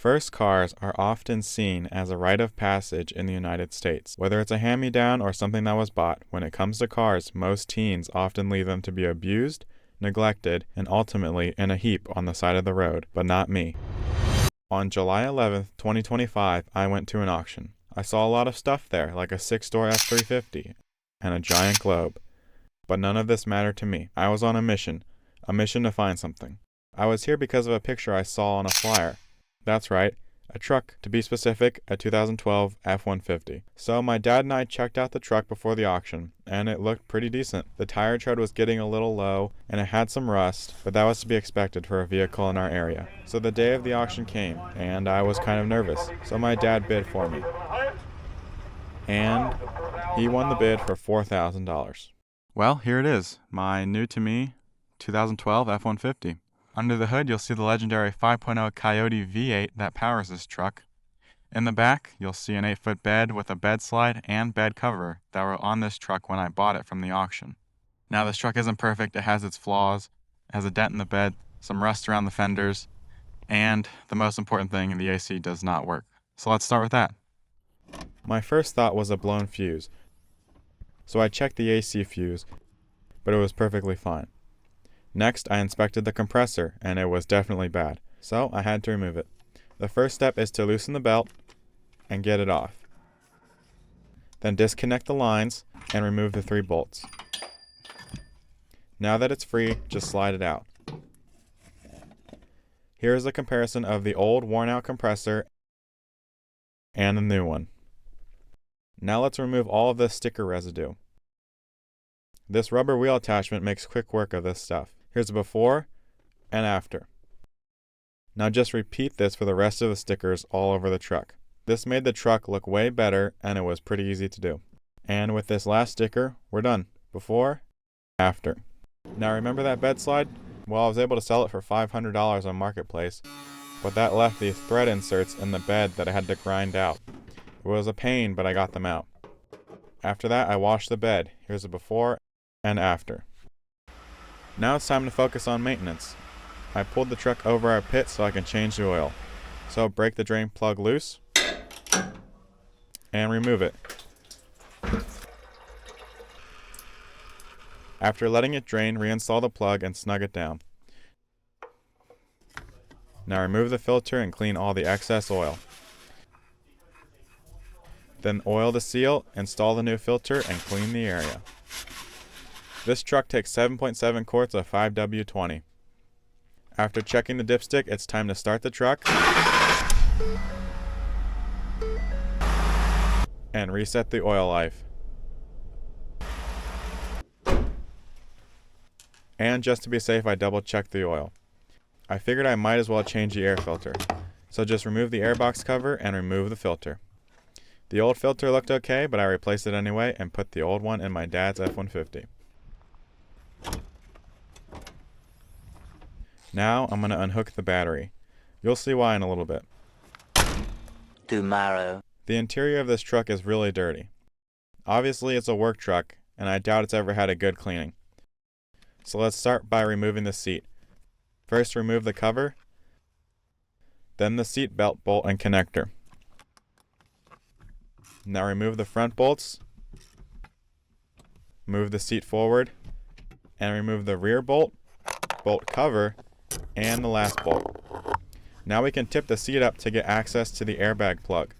First cars are often seen as a rite of passage in the United States. Whether it's a hand-me-down or something that was bought, when it comes to cars, most teens often leave them to be abused, neglected, and ultimately in a heap on the side of the road, but not me. On July 11th, 2025, I went to an auction. I saw a lot of stuff there, like a 6-door F350 and a giant Globe. But none of this mattered to me. I was on a mission to find something. I was here because of a picture I saw on a flyer. That's right, a truck, to be specific, a 2012 F-150. So my dad and I checked out the truck before the auction, and it looked pretty decent. The tire tread was getting a little low, and it had some rust, but that was to be expected for a vehicle in our area. So the day of the auction came, and I was kind of nervous, so my dad bid for me. And he won the bid for $4,000. Well, here it is, my new-to-me 2012 F-150. Under the hood, you'll see the legendary 5.0 Coyote V8 that powers this truck. In the back, you'll see an 8-foot bed with a bed slide and bed cover that were on this truck when I bought it from the auction. Now, this truck isn't perfect. It has its flaws. It has a dent in the bed, some rust around the fenders, and the most important thing, the AC does not work. So let's start with that. My first thought was a blown fuse. So I checked the AC fuse, but it was perfectly fine. Next, I inspected the compressor, and it was definitely bad, so I had to remove it. The first step is to loosen the belt and get it off. Then disconnect the lines and remove the 3 bolts. Now that it's free, just slide it out. Here is a comparison of the old worn-out compressor and the new one. Now let's remove all of this sticker residue. This rubber wheel attachment makes quick work of this stuff. Here's a before and after. Now just repeat this for the rest of the stickers all over the truck. This made the truck look way better, and it was pretty easy to do. And with this last sticker, we're done. Before, after. Now remember that bed slide? Well, I was able to sell it for $500 on Marketplace, but that left these thread inserts in the bed that I had to grind out. It was a pain, but I got them out. After that, I washed the bed. Here's a before and after. Now it's time to focus on maintenance. I pulled the truck over our pit so I can change the oil. So break the drain plug loose and remove it. After letting it drain, reinstall the plug and snug it down. Now remove the filter and clean all the excess oil. Then oil the seal, install the new filter, and clean the area. This truck takes 7.7 quarts of 5W20. After checking the dipstick, it's time to start the truck and reset the oil life. And just to be safe, I double checked the oil. I figured I might as well change the air filter. So just remove the airbox cover and remove the filter. The old filter looked okay, but I replaced it anyway and put the old one in my dad's F-150. Now I'm going to unhook the battery. You'll see why in a little bit. Tomorrow. The interior of this truck is really dirty. Obviously it's a work truck, and I doubt it's ever had a good cleaning. So let's start by removing the seat. First remove the cover, then the seat belt bolt and connector. Now remove the front bolts, move the seat forward, and remove the rear bolt, bolt cover, and the last bolt. Now we can tip the seat up to get access to the airbag plug.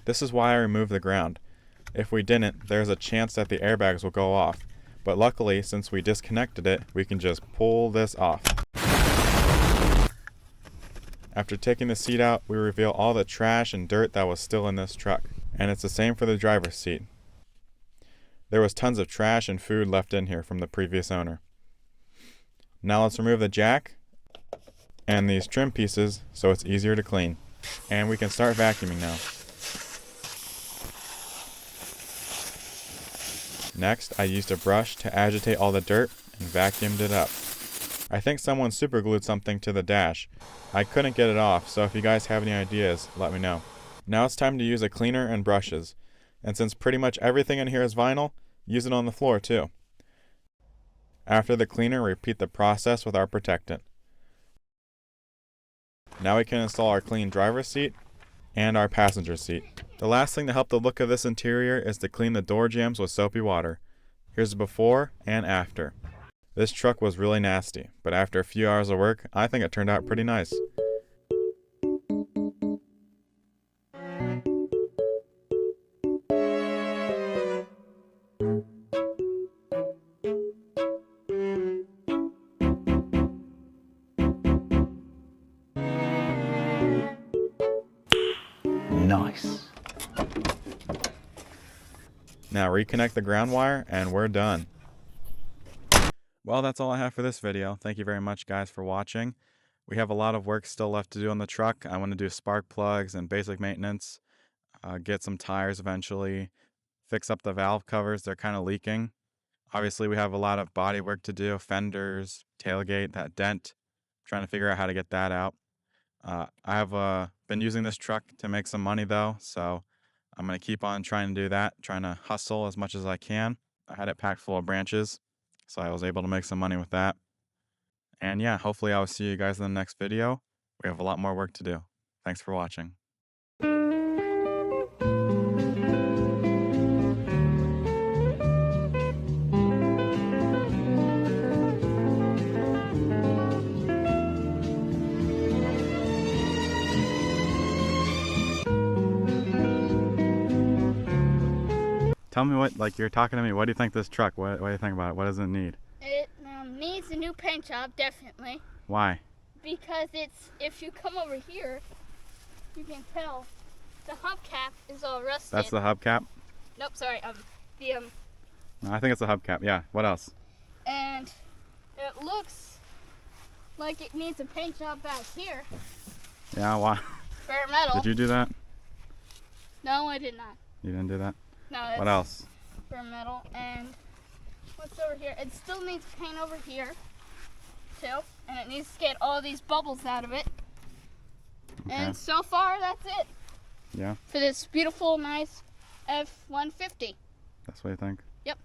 This is why I removed the ground. If we didn't, there's a chance that the airbags will go off. But luckily, since we disconnected it, we can just pull this off. After taking the seat out, we reveal all the trash and dirt that was still in this truck. And it's the same for the driver's seat. There was tons of trash and food left in here from the previous owner. Now let's remove the jack and these trim pieces so it's easier to clean. And we can start vacuuming now. Next, I used a brush to agitate all the dirt and vacuumed it up. I think someone superglued something to the dash. I couldn't get it off, so if you guys have any ideas, let me know. Now it's time to use a cleaner and brushes. And since pretty much everything in here is vinyl, use it on the floor too. After the cleaner, repeat the process with our protectant. Now we can install our clean driver's seat and our passenger seat. The last thing to help the look of this interior is to clean the door jambs with soapy water. Here's the before and after. This truck was really nasty, but after a few hours of work, I think it turned out pretty nice. Nice. Now reconnect the ground wire and we're done. Well, that's all I have for this video. Thank you very much, guys, for watching. We have a lot of work still left to do on the truck. I want to do spark plugs and basic maintenance, get some tires eventually, fix up the valve covers. They're kind of leaking. Obviously, we have a lot of body work to do, fenders, tailgate, that dent. Trying to figure out how to get that out. I have been using this truck to make some money, though, so I'm going to keep on trying to do that, trying to hustle as much as I can. I had it packed full of branches, so I was able to make some money with that. And yeah, hopefully I will see you guys in the next video. We have a lot more work to do. Thanks for watching. Tell me what, like, you're talking to me, what do you think this truck, what do you think about it? What does it need? It needs a new paint job, definitely. Why? Because if you come over here, you can tell the hubcap is all rusted. That's the hubcap? Nope, sorry. No, I think it's the hubcap, yeah. What else? And it looks like it needs a paint job back here. Yeah, why? Bare metal. Did you do that? No, I did not. You didn't do that? No, it's What else? bare metal. And what's over here? It still needs paint over here, too. And it needs to get all these bubbles out of it. Okay. And so far, that's it. Yeah? For this beautiful, nice F-150. That's what you think? Yep.